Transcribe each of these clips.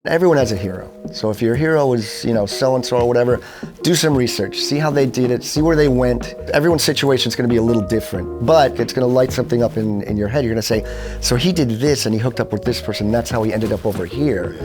Everyone has a hero. So if your hero is, so-and-so or whatever, do some research. See how they did it, see where they went. Everyone's situation is going to be a little different, but it's going to light something up in your head. You're going to say, so he did this and he hooked up with this person, that's how he ended up over here.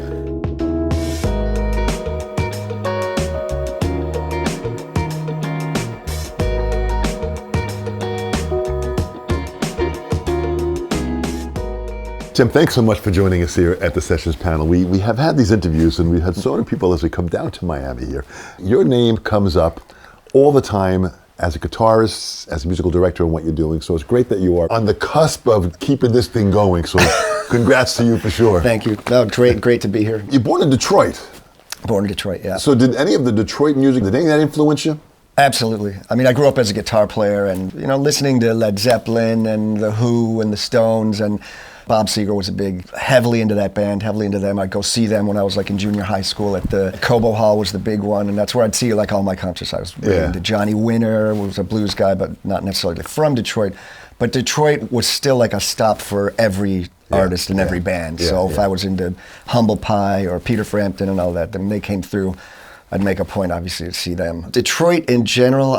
Jim, thanks so much for joining us here at the Sessions panel. We have had these interviews and we've had so many people as we come down to Miami here. Your name comes up all the time as a guitarist, as a musical director and what you're doing. So it's great that you are on the cusp of keeping this thing going. So congrats to you for sure. Thank you. No, great to be here. You're born in Detroit. Born in Detroit, yeah. So did any of the Detroit music, did any of that influence you? Absolutely. I mean, I grew up as a guitar player and, listening to Led Zeppelin and The Who and the Stones, and Bob Seger was heavily into that band, heavily into them. I'd go see them when I was in junior high school at the Cobo Hall was the big one, and that's where I'd see all my concerts. I was really into Johnny Winter, who was a blues guy, but not necessarily from Detroit. But Detroit was still a stop for every artist and every band. So if I was into Humble Pie or Peter Frampton and all that, then they came through. I'd make a point, obviously, to see them. Detroit in general,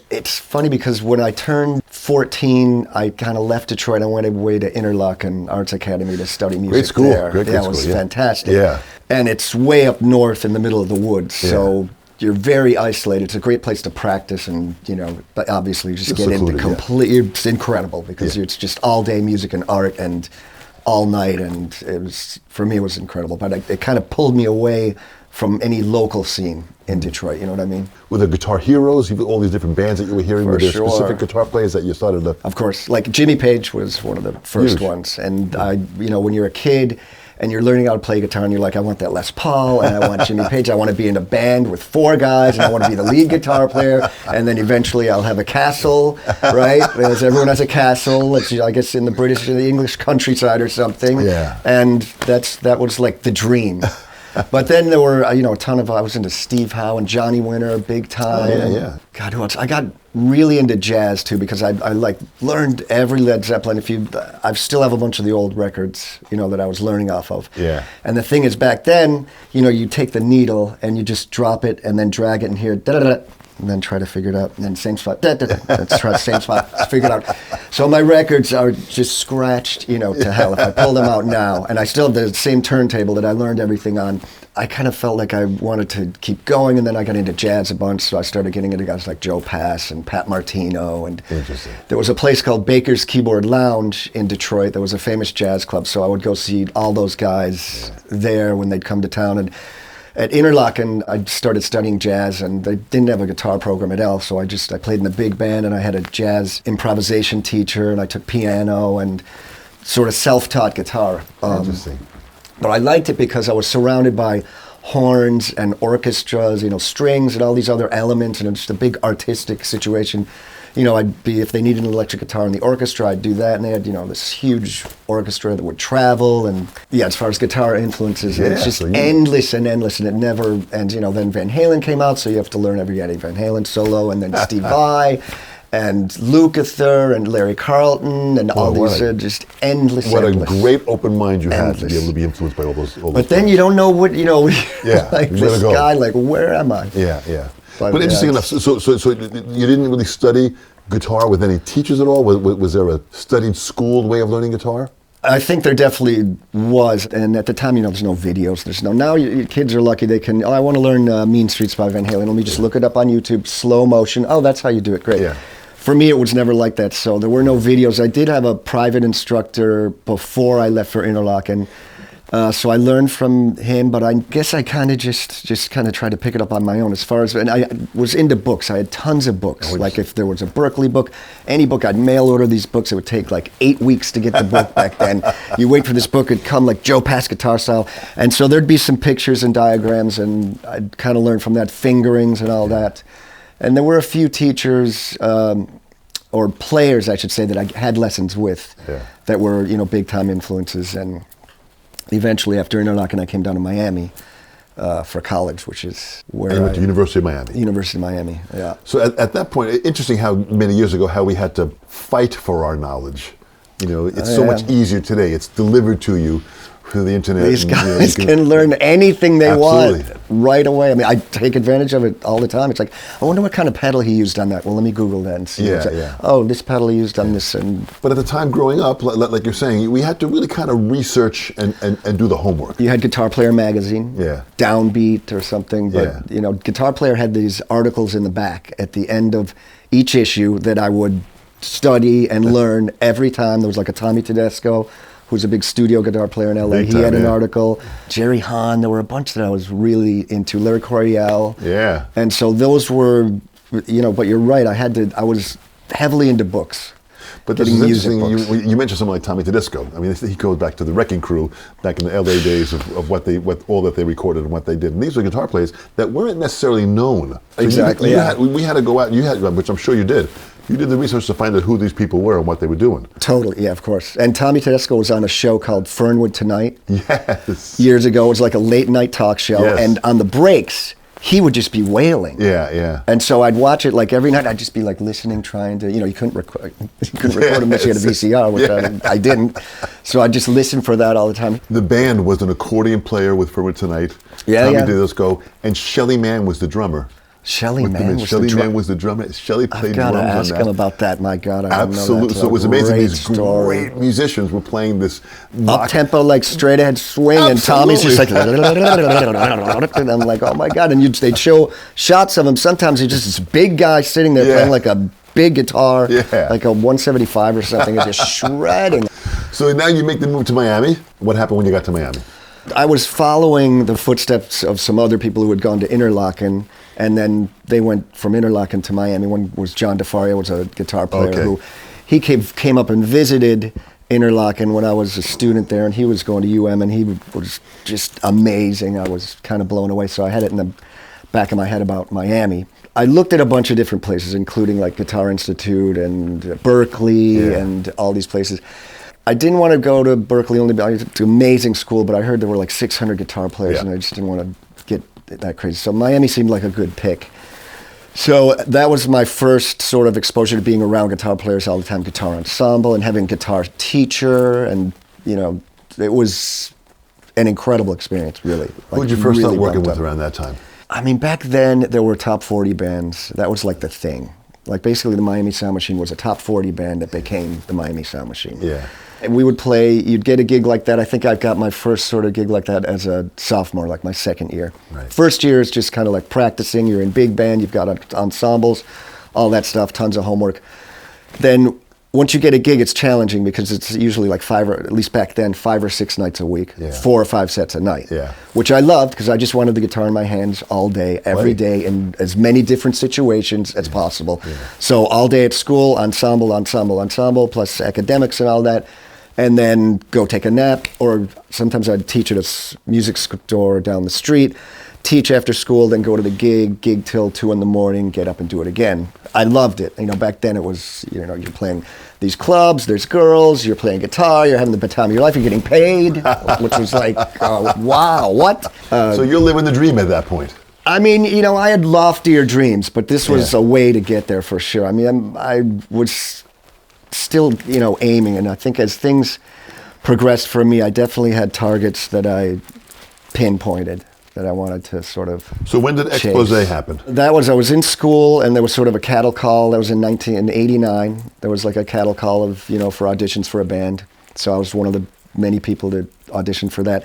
it's funny because when I turned 14, I kind of left Detroit. I went away to Interlochen Arts Academy to study music. Great school. There. Great it was fantastic. Yeah. And it's way up north in the middle of the woods. So you're very isolated. It's a great place to practice and, but obviously you just get into it's incredible because it's just all day music and art and all night. And for me, it was incredible. But it kind of pulled me away from any local scene in Detroit, you know what I mean? Were there guitar heroes, all these different bands that you were hearing? Were there specific guitar players that you started to? Of course, Jimmy Page was one of the first ones. And when you're a kid and you're learning how to play guitar and you're I want that Les Paul and I want Jimmy Page, I want to be in a band with 4 guys and I want to be the lead guitar player and then eventually I'll have a castle, right? Because everyone has a castle, it's, I guess in the English countryside or something. Yeah. And that was the dream. But then there were, a ton of, I was into Steve Howe and Johnny Winter big time. Oh, yeah. God, who else? I got really into jazz too because I learned every Led Zeppelin. I still have a bunch of the old records, that I was learning off of. Yeah. And the thing is back then, you take the needle and you just drop it and then drag it and hear da-da-da, and then try to figure it out, and then same spot, let's try the same spot, figure it out. So my records are just scratched, to hell. If I pull them out now, and I still have the same turntable that I learned everything on, I kind of felt like I wanted to keep going, and then I got into jazz a bunch, so I started getting into guys like Joe Pass and Pat Martino, and there was a place called Baker's Keyboard Lounge in Detroit that was a famous jazz club, so I would go see all those guys there when they'd come to town, and at Interlochen, I started studying jazz, and they didn't have a guitar program at all, so I played in the big band, and I had a jazz improvisation teacher, and I took piano and sort of self-taught guitar. Interesting. But I liked it because I was surrounded by horns and orchestras, strings and all these other elements, and it was just a big artistic situation. If they needed an electric guitar in the orchestra, I'd do that, and they had, this huge orchestra that would travel, and as far as guitar influences, it's just endless and endless, and it never ends. Then Van Halen came out, so you have to learn every Eddie Van Halen solo, and then Steve Vai, and Lukather, and Larry Carlton, and all these just endless. What a great open mind you had to be able to be influenced by all those. But then you don't know what, this go. guy, where am I? Yeah. But interesting enough, so you didn't really study guitar with any teachers at all? Was there a studied, schooled way of learning guitar? I think there definitely was, and at the time, there's no videos. Now your kids are lucky they can, I want to learn Mean Streets by Van Halen. Let me just look it up on YouTube, slow motion. Oh, that's how you do it, great. Yeah. For me, it was never like that, so there were no videos. I did have a private instructor before I left for Interlochen. So I learned from him, but I guess I kind of just kind of tried to pick it up on my own and I was into books. I had tons of books. If there was a Berkeley book, any book, I'd mail order these books. It would take 8 weeks to get the book back then. You wait for this book, it'd come Joe Pass guitar style. And so there'd be some pictures and diagrams, and I'd kind of learn from that, fingerings and all that. And there were a few teachers, or players, I should say, that I had lessons with that were, big time influences. And eventually, after Interlochen, I came down to Miami for college, which is where I went to University of Miami. University of Miami, yeah. So at that point, interesting how many years ago, how we had to fight for our knowledge. It's so much easier today. It's delivered to you through the internet. These and, guys you can learn anything they Absolutely. want right away. I mean, I take advantage of it all the time. It's like, I wonder what kind of pedal he used on that. Well, let me Google that and see. Yeah, It's like, yeah. oh, this pedal he used on this. And But at the time growing up, like you're saying, we had to really kind of research and do the homework. you had Guitar Player magazine, Yeah. Downbeat or something. But, Yeah. you know, Guitar Player had these articles in the back at the end of each issue that I would study and learn every time. There was like a Tommy Tadesco, who's a big studio guitar player in LA. Big He time, had an yeah. article. Jerry Hahn, there were a bunch that I was really into. Larry Coryell. Yeah. And so those were, you know, but you're right, I was heavily into books. But this getting is music interesting. books. You mentioned someone like Tommy Tedesco. I mean, he goes back to the Wrecking Crew back in the LA days of what all that they recorded and what they did. And these were guitar players that weren't necessarily known. So Exactly, yeah. we had to go out. And you had, which I'm sure you did. You did the research to find out who these people were and what they were doing. Totally, yeah, of course. And Tommy Tedesco was on a show called Fernwood Tonight Yes. years ago. It was like a late night talk show. Yes. And on the breaks, he would just be wailing. Yeah, yeah. And so I'd watch it like every night. I'd just be like listening, trying to, you know, you couldn't record them unless you had a VCR, which I didn't. So I'd just listen for that all the time. The band was an accordion player with Fernwood Tonight. Yeah, Tommy yeah. Tedesco, and Shelly Mann was the drummer. Shelly Mann was Shelly the Mann was the drummer. Shelly I've played got to drums on ask that. him about that. My God, I don't know Absolutely. that. So it was amazing. Great These story. great musicians were playing this rock. Up-tempo, like straight-ahead swing, and Tommy's just like, and I'm like, oh my God. And they'd show shots of him. Sometimes he's just this big guy sitting there Yeah. playing like a big guitar, Yeah. like a 175 or something, and just shredding. So now you make the move to Miami. What happened when you got to Miami? I was following the footsteps of some other people who had gone to Interlaken, and then they went from Interlaken to Miami. One was John DeFaria, was a guitar player Okay. who he came up and visited Interlaken when I was a student there, and he was going to UM, and he was just amazing. I was kind of blown away, so I had it in the back of my head about Miami. I looked at a bunch of different places, including like Guitar Institute and Berkeley Yeah. and all these places. I didn't want to go to Berkeley only because it's an amazing school, but I heard there were like 600 guitar players, Yeah. and I just didn't want to get that crazy. So Miami seemed like a good pick. So that was my first sort of exposure to being around guitar players all the time, guitar ensemble, and having guitar teacher, and you know, it was an incredible experience, really. Who did you first start working with around that time? I mean, back then there were top 40 bands. That was like the thing. Like basically the Miami Sound Machine was a top 40 band that became the Miami Sound Machine. Yeah. And we would play, you'd get a gig like that. I think I've got my first sort of gig like that as a sophomore, like my second year. Right. First year is just kind of like practicing. You're in big band, you've got ensembles, all that stuff, tons of homework. Then once you get a gig, it's challenging because it's usually like at least back then, 5 or 6 nights a week, Yeah. 4 or 5 sets a night. Yeah. Which I loved because I just wanted the guitar in my hands all day, every Right. day, in as many different situations as possible. So all day at school, ensemble, plus academics and all that. And then go take a nap, or sometimes I'd teach at a music store down the street, teach after school, then go to the gig till 2 in the morning, get up and do it again. I loved it. You know, back then it was, you know, you're playing these clubs, there's girls, you're playing guitar, you're having the best time of your life, you're getting paid, which was like, wow, what? So you're living the dream at that point. I mean, you know, I had loftier dreams, but this was Yeah. a way to get there for sure. I mean, I was still, you know, aiming, and I think as things progressed for me, I definitely had targets that I pinpointed that I wanted to sort of So when did chase. Expose happen? That was, I was in school, and there was sort of a cattle call. That was in 1989. There was like a cattle call of, you know, for auditions for a band. So I was one of the many people that auditioned for that.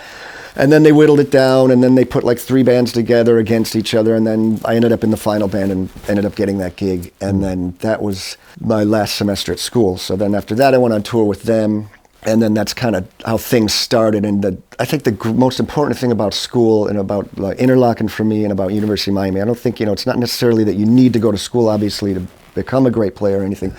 And then they whittled it down, and then they put like 3 bands together against each other, and then I ended up in the final band and ended up getting that gig. And then that was my last semester at school. So then after that, I went on tour with them, and then that's kind of how things started. And I think the most important thing about school and about Interlaken for me and about University of Miami, I don't think, you know, it's not necessarily that you need to go to school, obviously, to become a great player or anything.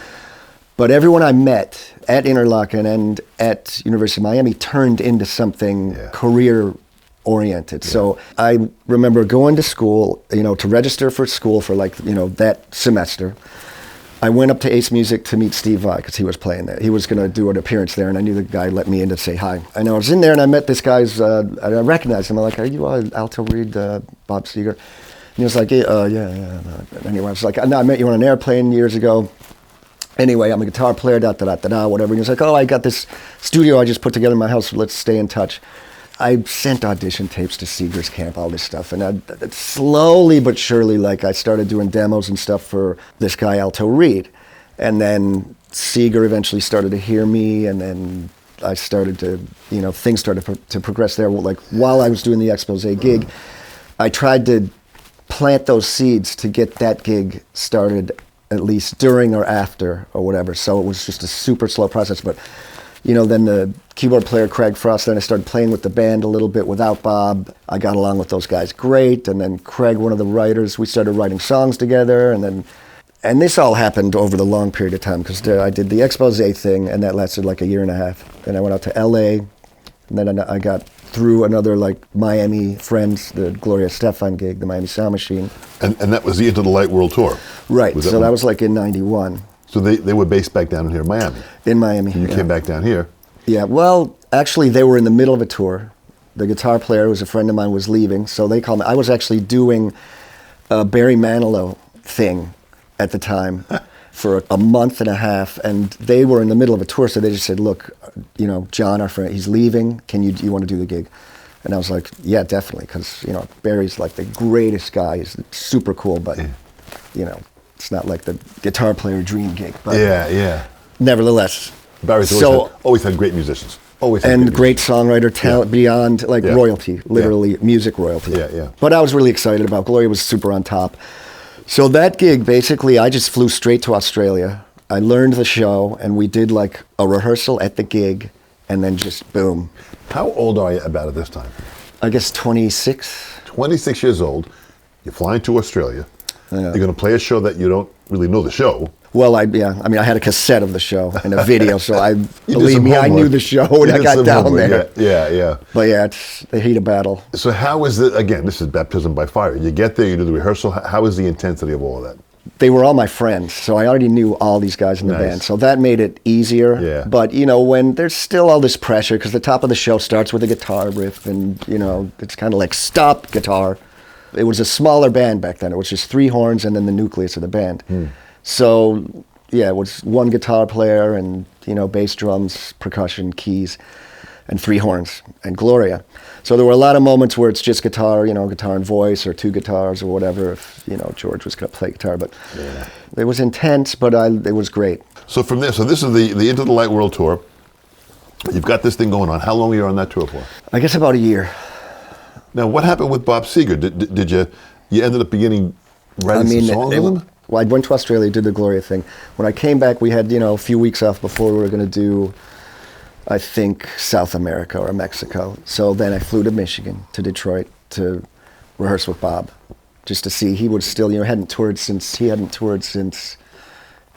But everyone I met at Interlaken and at University of Miami turned into something career-oriented. So I remember going to school, you know, to register for school for like, you know, that semester. I went up to Ace Music to meet Steve Vai because he was playing there. He was going to do an appearance there, and I knew the guy let me in to say hi. And I was in there, and I met this guy's, and I recognized him. I'm like, are you Alto Reed, Bob Seger? And he was like, yeah. Anyway, I was like, no, I met you on an airplane years ago. Anyway, I'm a guitar player, whatever. And he was like, oh, I got this studio I just put together in my house, let's stay in touch. I sent audition tapes to Seger's camp, all this stuff, and slowly but surely, like, I started doing demos and stuff for this guy Alto Reed, and then Seger eventually started to hear me, and then I started to, things started to progress there. Like, while I was doing the Expose gig, I tried to plant those seeds to get that gig started, at least during or after or whatever. So it was just a super slow process. But, then the keyboard player, Craig Frost, then I started playing with the band a little bit without Bob. I got along with those guys great. And then Craig, one of the writers, we started writing songs together. And this all happened over the long period of time, because I did the Expose thing, and that lasted like a year and a half. And I went out to LA, and then I got through another like Miami friends, the Gloria Estefan gig, the Miami Sound Machine. And that was the Into the Light World Tour? Right, so that was like in 91. So they were based back down here in Miami? In Miami, and you came back down here? Yeah, well, actually they were in the middle of a tour. The guitar player, who was a friend of mine, was leaving, so they called me. I was actually doing a Barry Manilow thing at the time for a month and a half, and they were in the middle of a tour, so they just said, look, John, our friend, he's leaving, do you want to do the gig? And I was like, yeah, definitely, because, Barry's like the greatest guy, he's super cool, but, it's not like the guitar player dream gig. But yeah. Nevertheless. Barry's always had great musicians. Great songwriter, talent beyond, royalty, literally music royalty. Yeah. But I was really excited about. Gloria was super on top. So that gig, basically, I just flew straight to Australia. I learned the show, and we did like a rehearsal at the gig, and then just boom. How old are you about at this time? I guess 26. 26 years old. You're flying to Australia. You're going to play a show that you don't really know the show. Well, I had a cassette of the show and a video, so believe me, I knew the show when I got down there. Yeah. But yeah, it's the heat of battle. So how is it, again, this is baptism by fire. You get there, you do the rehearsal. How is the intensity of all of that? They were all my friends, so I already knew all these guys in the band, so that made it easier. Yeah. But, when there's still all this pressure, because the top of the show starts with a guitar riff, and, it's kind of like, stop, guitar. It was a smaller band back then. It was just 3 horns and then the nucleus of the band. So, yeah, it was 1 guitar player and, bass, drums, percussion, keys, and 3 horns, and Gloria. So there were a lot of moments where it's just guitar, guitar and voice, or 2 guitars or whatever, if, George was going to play guitar. But it was intense, but it was great. So from there, this is the Into the Light World Tour. You've got this thing going on. How long were you on that tour for? I guess about a year. Now, what happened with Bob Seger? Did you ended up beginning writing some songs with him? Well, I went to Australia, did the Gloria thing. When I came back, we had, a few weeks off before we were going to do, I think, South America or Mexico. So then I flew to Michigan, to Detroit, to rehearse with Bob, just to see. He was still, he hadn't toured since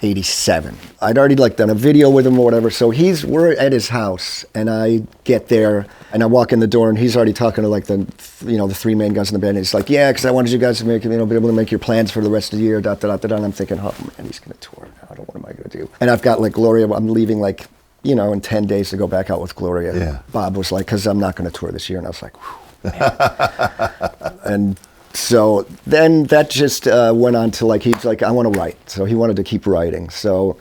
87. I'd already done a video with him or whatever. So we're at his house, and I get there, and I walk in the door, and he's already talking to the 3 main guys in the band. And he's like, yeah, because I wanted you guys to be able to make your plans for the rest of the year, And I'm thinking, oh man, he's gonna tour now. What am I gonna do? And I've got Gloria. I'm leaving in 10 days to go back out with Gloria. Yeah. Bob was like, because I'm not gonna tour this year, and I was like, whew, man. And so then that just went on to he's like, I want to write. So he wanted to keep writing. So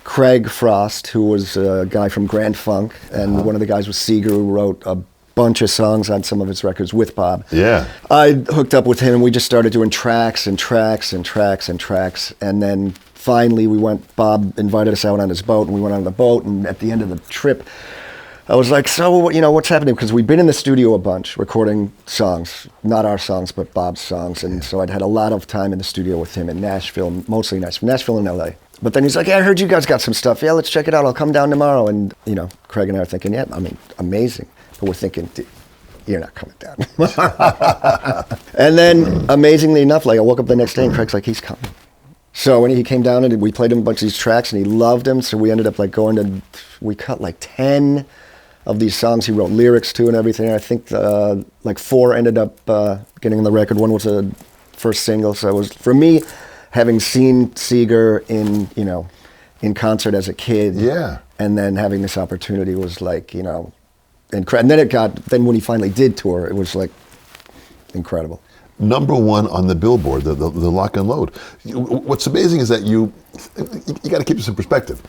Craig Frost, who was a guy from Grand Funk, and one of the guys was Seger, who wrote a bunch of songs on some of his records with Bob. Yeah. I hooked up with him, and we just started doing tracks. And then finally Bob invited us out on his boat, and we went on the boat, and at the end of the trip, I was like, so, what's happening? Because we'd been in the studio a bunch, recording songs, not our songs, but Bob's songs. And so I'd had a lot of time in the studio with him in Nashville, mostly Nashville and LA. But then he's like, yeah, I heard you guys got some stuff. Yeah, let's check it out. I'll come down tomorrow. And, Craig and I are thinking, yeah, amazing. But we're thinking, you're not coming down. And then, amazingly enough, I woke up the next day and Craig's like, he's coming. So when he came down and we played him a bunch of these tracks and he loved them. So we ended up we cut 10 of these songs he wrote lyrics to and everything. I think 4 ended up getting on the record. 1 was a first single. So it was, for me, having seen Seger in concert as a kid, and then having this opportunity was and then when he finally did tour, it was incredible. #1 on the Billboard, the Lock and Load. What's amazing is that you got to keep this in perspective.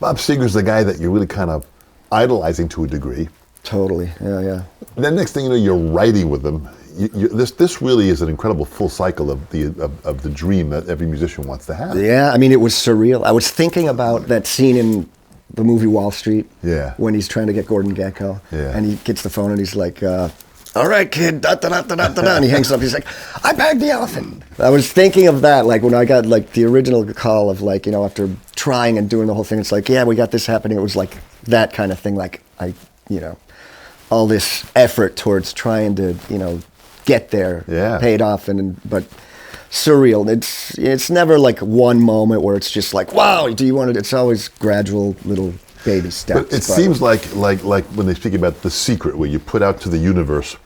Bob Seger's the guy that you're really kind of idolizing to a degree. Totally. Yeah. Then next thing you know, you're writing with them. This really is an incredible full cycle of the dream that every musician wants to have. Yeah, I mean, it was surreal. I was thinking about that scene in the movie Wall Street. Yeah. When he's trying to get Gordon Gekko. Yeah. And he gets the phone and he's like, all right, kid, da-da-da-da-da-da, and he hangs up. He's like, I bagged the elephant. I was thinking of that, like when I got like the original call of like, after trying and doing the whole thing, it's like, yeah, we got this happening. It was like that kind of thing. Like all this effort towards trying to, get there, paid off, but surreal. It's never like one moment where it's just like, wow, do you want it? It's always gradual little baby steps. But it seems like when they speak about The Secret, where you put out to the universe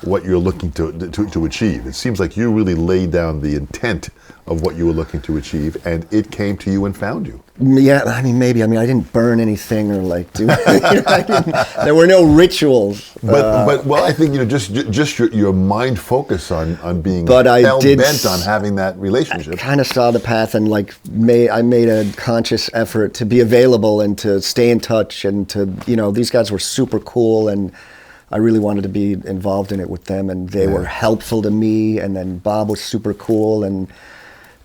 what you're looking to achieve. It seems like you really laid down the intent of what you were looking to achieve, and it came to you and found you. Yeah, I mean, maybe. I mean, I didn't burn anything or like do. There were no rituals. But I think just your mind focus on being bent on having that relationship. I kind of saw the path and like I made a conscious effort to be available and to stay in touch and to these guys were super cool and I really wanted to be involved in it with them and they were helpful to me and then Bob was super cool and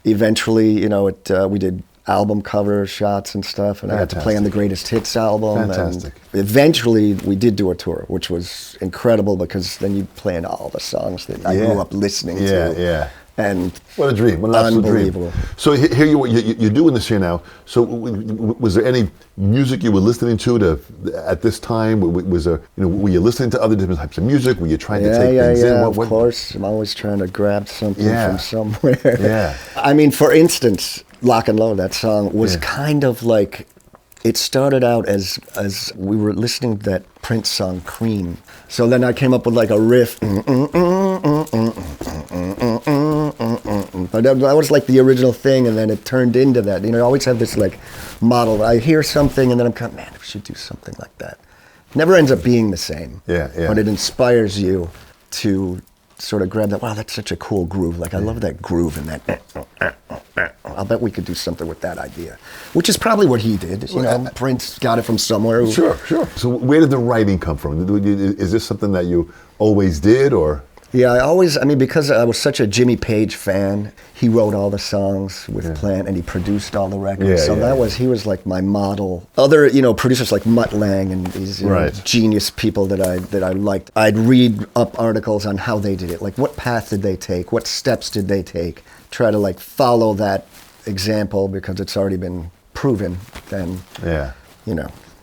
eventually we did album cover shots and stuff, and I got to play on the Greatest Hits album. Fantastic. And eventually, we did do a tour, which was incredible because then you play in all the songs that I grew up listening to. Yeah. And what a dream! What an absolute unbelievable dream. So here you're doing this here now. So was there any music you were listening to at this time? Was there were you listening to other different types of music? Were you trying to take things in? Yeah, of course. I'm always trying to grab something from somewhere. Yeah. I mean, for instance, Lock and Load, that song was kind of like, it started out as we were listening to that Prince song, Cream. So then I came up with like a riff. But that was like the original thing, and then it turned into that. I always have this like model. I hear something, and then I'm kind of, man, we should do something like that. It never ends up being the same. Yeah. But it inspires you to sort of grab that, wow, that's such a cool groove. Like, I love that groove and that, I'll bet we could do something with that idea. Which is probably what he did. Prince got it from somewhere. Sure. So where did the writing come from? Is this something that you always did, or? Yeah, because I was such a Jimmy Page fan, he wrote all the songs with Plant and he produced all the records. He was like my model. Other, producers like Mutt Lange and these genius people that I liked. I'd read up articles on how they did it. Like, what path did they take? What steps did they take? Try to like follow that example because it's already been proven. Then,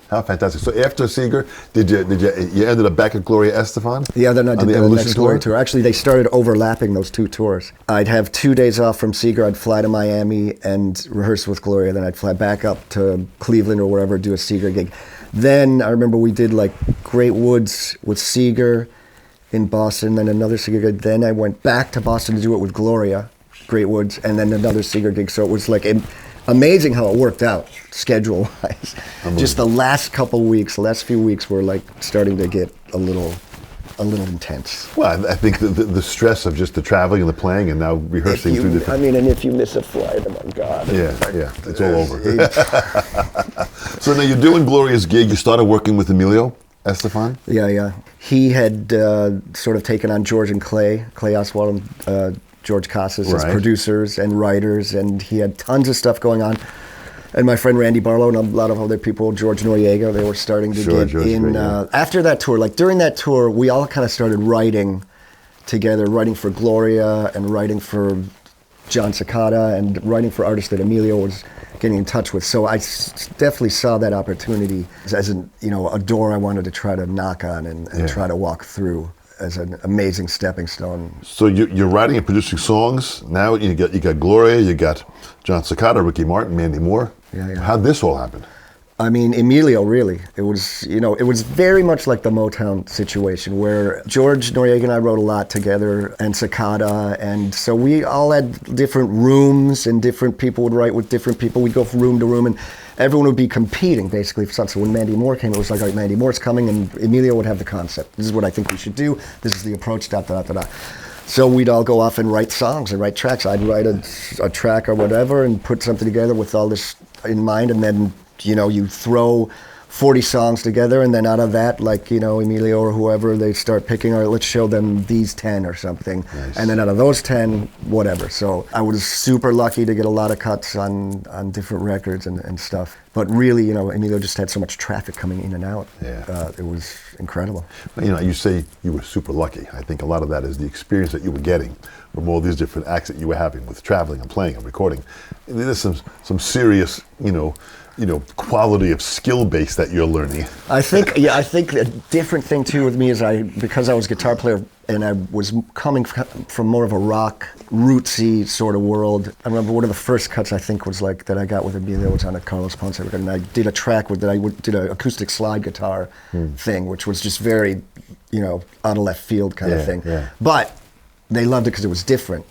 How fantastic! So after Seger, did you ended up back at Gloria Estefan? Yeah, then I did the next Gloria tour. Actually, they started overlapping those two tours. I'd have 2 days off from Seger. I'd fly to Miami and rehearse with Gloria. Then I'd fly back up to Cleveland or wherever, do a Seger gig. Then I remember we did like Great Woods with Seger in Boston, then another Seger gig. Then I went back to Boston to do it with Gloria, Great Woods, and then another Seger gig. So it was like amazing how it worked out schedule-wise. Just the last few weeks were like starting to get a little intense. Well, I think the stress of just the traveling and the playing and now rehearsing through the... and if you miss a flight, oh my God. Yeah, it's all over. So now you're doing Gloria's gig. You started working with Emilio Estefan? Yeah. He had sort of taken on George and Clay Oswald and George Casas as producers and writers, and he had tons of stuff going on. And my friend Randy Barlow and a lot of other people, George Noriega, they were starting to get in. After that tour, like during that tour, we all kind of started writing together, writing for Gloria and writing for John Cicada and writing for artists that Emilio was getting in touch with. So I definitely saw that opportunity as a door I wanted to try to knock on and try to walk through as an amazing stepping stone. So you're writing and producing songs. Now you got Gloria, you got John Cicada, Ricky Martin, Mandy Moore. Yeah. How'd this all happen? I mean, Emilio, really. It was, it was very much like the Motown situation where George Noriega and I wrote a lot together and Cicada, and so we all had different rooms and different people would write with different people. We'd go from room to room and everyone would be competing basically for something. So when Mandy Moore came, it was like, all right, Mandy Moore's coming and Emilio would have the concept. This is what I think we should do. This is the approach, So we'd all go off and write songs and write tracks. I'd write a track or whatever and put something together with all this in mind, and then you throw 40 songs together, and then out of that, like, you know, Emilio or whoever, they start picking, all right, let's show them these 10 or something. Nice. And then out of those 10, whatever. So I was super lucky to get a lot of cuts on different records and stuff. But really, you know, Emilio just had so much traffic coming in and out. Yeah. It was incredible. You know, you say you were super lucky. I think a lot of that is the experience that you were getting from all these different acts that you were having with traveling and playing and recording. There's some serious, you know, quality of skill base that you're learning. I think a different thing too with me is because I was a guitar player and I was coming from more of a rock, rootsy sort of world. I remember one of the first cuts I think was like that I got with Emilio was on a Carlos Ponce record, and I did a track did an acoustic slide guitar thing, which was just very, you know, out of left field kind of thing. Yeah. But they loved it because it was different.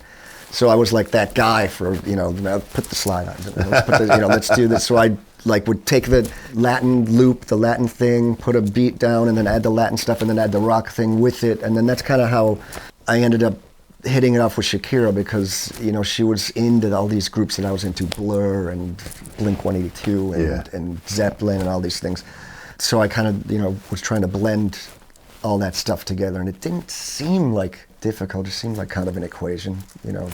So I was like that guy for, you know, put the slide on, let's do this. So I would take the Latin loop, the Latin thing, put a beat down, and then add the Latin stuff, and then add the rock thing with it. And then that's kind of how I ended up hitting it off with Shakira, because, you know, she was into all these groups that I was into, Blur and Blink-182 and Zeppelin and all these things. So I kind of, you know, was trying to blend all that stuff together, and it didn't seem like difficult. It seemed like kind of an equation, you know.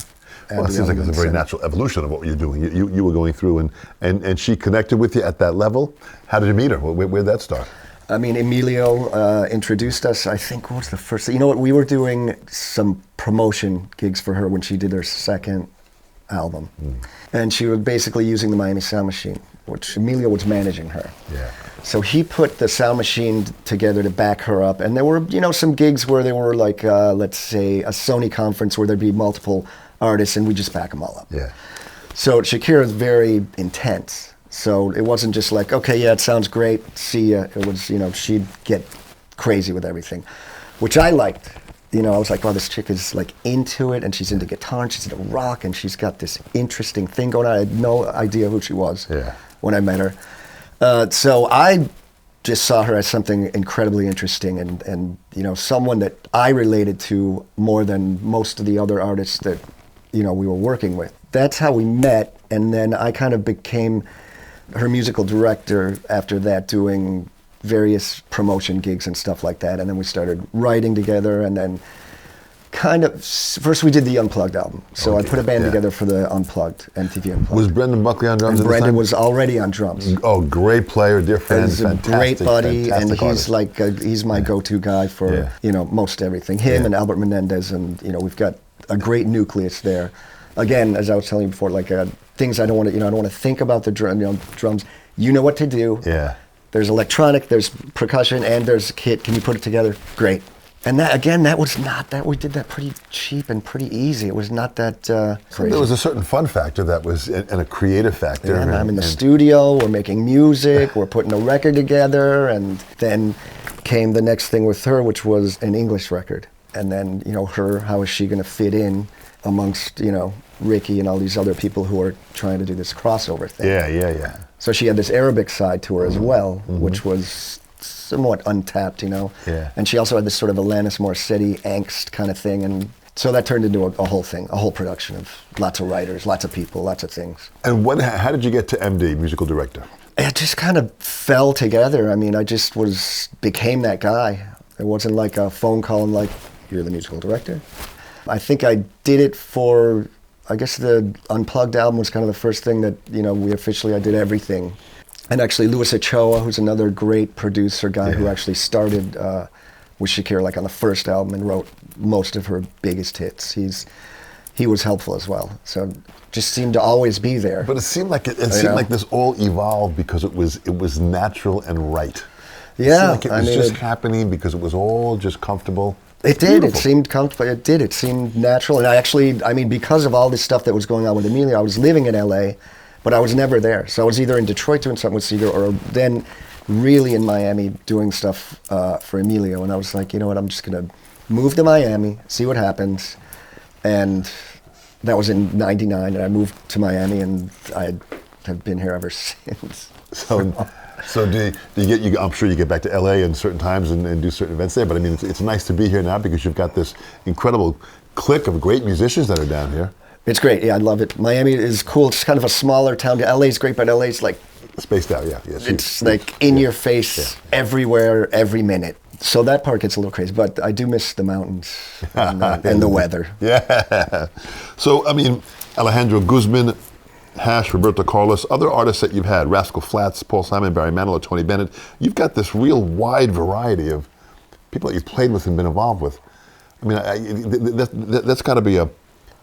Well, it seems like it's a very natural evolution of what you're doing. You were going through, and she connected with you at that level. How did you meet her? Where'd that start? I mean, Emilio introduced us. I think, what was the first thing? You know what? We were doing some promotion gigs for her when she did her second album. And she was basically using the Miami Sound Machine, which Emilio was managing her. Yeah. So he put the sound machine together to back her up. And there were, you know, some gigs where there were like, let's say, a Sony conference where there'd be multiple artists, and we just back them all up. Yeah. So Shakira is very intense. So it wasn't just like, okay, yeah, it sounds great, see ya. It was, you know, she'd get crazy with everything, which I liked. You know, I was like, wow, this chick is like into it, and she's into guitar, and she's into rock, and she's got this interesting thing going on. I had no idea who she was when I met her. So I just saw her as something incredibly interesting, and you know, someone that I related to more than most of the other artists that, you know, we were working with. That's how we met, and then I kind of became her musical director after that, doing various promotion gigs and stuff like that, and then we started writing together, and then kind of, first we did the Unplugged album. So I put a band together for the Unplugged, MTV Unplugged. Was Brendan Buckley on drums and at the time? Brendan was already on drums. Oh, great player, dear friend, He's a great buddy, and he's artist. like, he's my go-to guy for, you know, most everything. Him and Albert Menendez, and, you know, we've got a great nucleus there. Again, as I was telling you before, like things I don't want to, you know, I don't want to think about the drums. You know what to do. Yeah. There's electronic, there's percussion, and there's a kit. Can you put it together? Great. And that, again, that was not that, we did that pretty cheap and pretty easy. It was not that crazy. There was a certain fun factor that was, and a creative factor. Yeah, I'm in the studio, we're making music, we're putting a record together, and then came the next thing with her, which was an English record. And then, you know, how is she going to fit in amongst, you know, Ricky and all these other people who are trying to do this crossover thing. Yeah. So she had this Arabic side to her as well, which was somewhat untapped, you know. Yeah. And she also had this sort of Alanis Morissette angst kind of thing, and so that turned into a whole thing, a whole production of lots of writers, lots of people, lots of things. And how did you get to MD, musical director? It just kind of fell together. I mean, I just became that guy. It wasn't like a phone call and like, you're the musical director. I think I did it for, I guess the Unplugged album was kind of the first thing that, you know, I did everything. And actually Louis Ochoa, who's another great producer guy who actually started with Shakira like on the first album and wrote most of her biggest hits. He was helpful as well. So just seemed to always be there. But it seemed like like this all evolved because it was natural and right. Yeah. It was just happening because it was all just comfortable. It did. It seemed comfortable. It did. It seemed natural. And I mean, because of all this stuff that was going on with Emilio, I was living in LA, but I was never there. So I was either in Detroit doing something with Seger, or then really in Miami doing stuff for Emilio. And I was like, you know what, I'm just going to move to Miami, see what happens. And that was in '99, and I moved to Miami, and I have been here ever since. So do you get? I'm sure you get back to LA in certain times and do certain events there. But I mean, it's nice to be here now because you've got this incredible clique of great musicians that are down here. It's great. Yeah, I love it. Miami is cool. It's kind of a smaller town. LA's great, but LA's like Spaced out, yeah. it's like in your face everywhere, every minute. So that part gets a little crazy, but I do miss the mountains and the weather. Yeah. So, I mean, Alejandro Guzman, Hash, Roberto Carlos, other artists that you've had, Rascal Flatts, Paul Simon, Barry Manilow, Tony Bennett. You've got this real wide variety of people that you've played with and been involved with. I mean, that's got to be a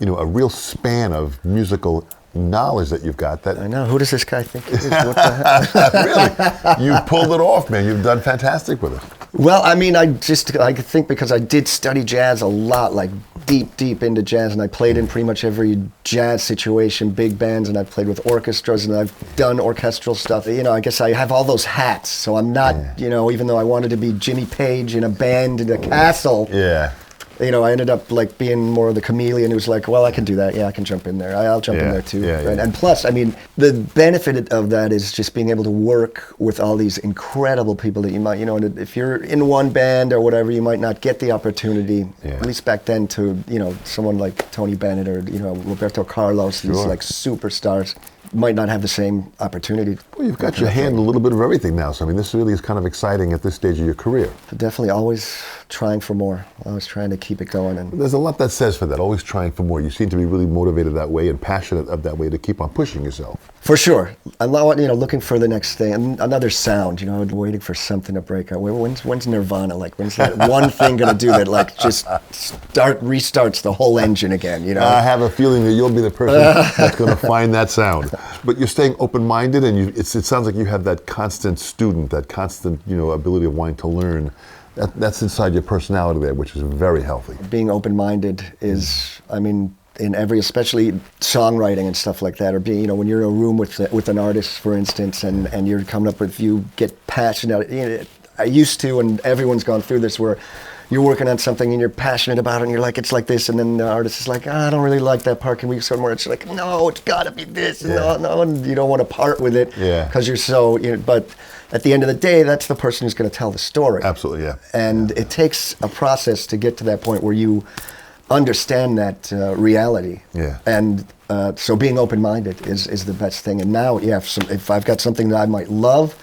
real span of musical knowledge that you've got. That I know. Who does this guy think he is? What the hell? Really, you pulled it off, man. You've done fantastic with it. Well, I mean, I think because I did study jazz a lot, like deep into jazz, and I played in pretty much every jazz situation, big bands, and I've played with orchestras, and I've done orchestral stuff. I guess I have all those hats, so I'm not, even though I wanted to be Jimmy Page in a band in a castle. Yeah. I ended up like being more of the chameleon who's like, well, I can do that. Yeah, I can jump in there. I'll jump in there too. Yeah. And plus, I mean, the benefit of that is just being able to work with all these incredible people that you might, if you're in one band or whatever, you might not get the opportunity, at least back then, to, someone like Tony Bennett or, Roberto Carlos, these like superstars. Might not have the same opportunity. Well, you've got your hand in a little bit of everything now, so I mean, this really is kind of exciting at this stage of your career. Definitely always trying for more, always trying to keep it going. And there's a lot that says for that, always trying for more. You seem to be really motivated that way and passionate of that way to keep on pushing yourself. For sure. I'm looking for the next thing, and another sound, waiting for something to break out. When's Nirvana? Like, when's that one thing going to do that, like, just restarts the whole engine again, I have a feeling that you'll be the person that's going to find that sound. But you're staying open-minded, and it sounds like you have that constant student, that constant, ability of wanting to learn. That's inside your personality there, which is very healthy. Being open-minded is, in every, especially songwriting and stuff like that, or being, when you're in a room with an artist, for instance, and you're coming up with, you get passionate. I used to, and everyone's gone through this, where you're working on something and you're passionate about it and you're like, it's like this, and then the artist is like, I don't really like that part, can we start more? It's like, no, it's gotta be this, no, and you don't want to part with it, because you're so, but at the end of the day, that's the person who's going to tell the story. Absolutely, yeah. And it takes a process to get to that point where you understand that reality. Yeah. And so being open-minded is the best thing. And now, if I've got something that I might love,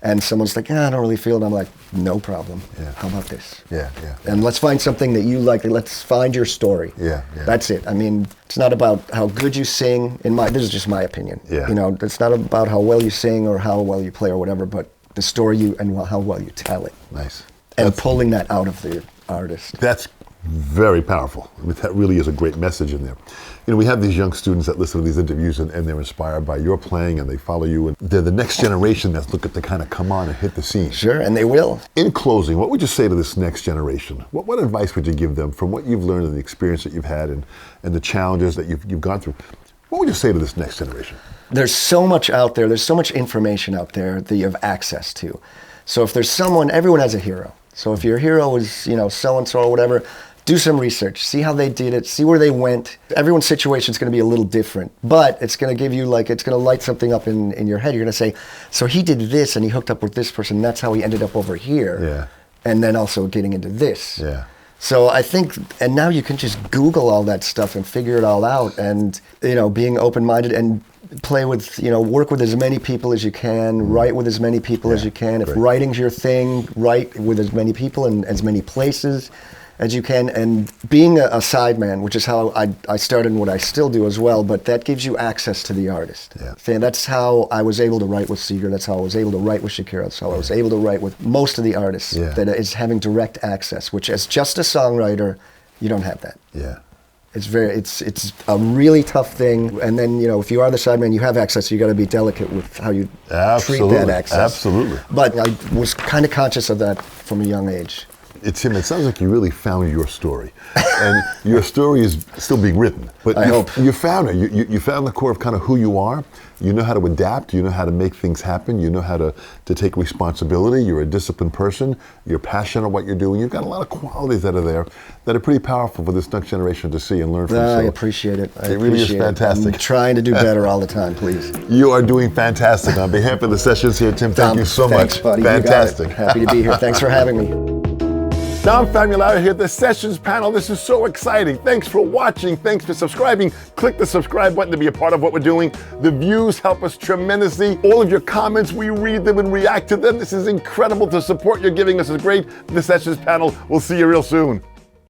and someone's like, I don't really feel it, I'm like, no problem. Yeah. How about this? Yeah. And let's find something that you like. Let's find your story. Yeah. That's it. It's not about how good you sing. This is just my opinion. Yeah. It's not about how well you sing or how well you play or whatever, but the story and how well you tell it. Nice. And pulling that out of the artist. That's very powerful. That really is a great message in there. We have these young students that listen to these interviews and they're inspired by your playing and they follow you, and they're the next generation that's looking to kind of come on and hit the scene. Sure, and they will. In closing, what would you say to this next generation? What advice would you give them from what you've learned and the experience that you've had and the challenges that you've gone through? What would you say to this next generation? There's so much out there. There's so much information out there that you have access to. So if there's everyone has a hero. So if your hero is, so-and-so or whatever, do some research, see how they did it, see where they went. Everyone's situation is going to be a little different, but it's going to give you it's going to light something up in your head. You're going to say, so he did this and he hooked up with this person, that's how he ended up over here. Yeah. And then also getting into this. Yeah. So I think, and now you can just Google all that stuff and figure it all out, and, being open-minded and play with, work with as many people as you can, write with as many people as you can. If writing's your thing, write with as many people and as many places as you can, and being a sideman, which is how I started and what I still do as well, but that gives you access to the artist. Yeah. That's how I was able to write with Seger, that's how I was able to write with Shakira, that's how I was able to write with most of the artists, that is having direct access, which as just a songwriter, you don't have that. Yeah. It's a really tough thing, and then, if you are the sideman, you have access, so you got to be delicate with how you treat that access. Absolutely. But I was kind of conscious of that from a young age. Tim, it sounds like you really found your story, and your story is still being written. But I hope. You found it. You found the core of kind of who you are. You know how to adapt. You know how to make things happen. You know how to take responsibility. You're a disciplined person. You're passionate about what you're doing. You've got a lot of qualities that are there that are pretty powerful for this next generation to see and learn from. I appreciate it. It really is fantastic. I'm trying to do better all the time, please. You are doing fantastic. On behalf of the sessions here, Tim, thank you so thanks, much. Buddy. Fantastic. Happy to be here. Thanks for having me. Dom Famularo here at the Sessions panel. This is so exciting. Thanks for watching. Thanks for subscribing. Click the subscribe button to be a part of what we're doing. The views help us tremendously. All of your comments, we read them and react to them. This is incredible. The support you're giving us is great. The Sessions panel. We'll see you real soon.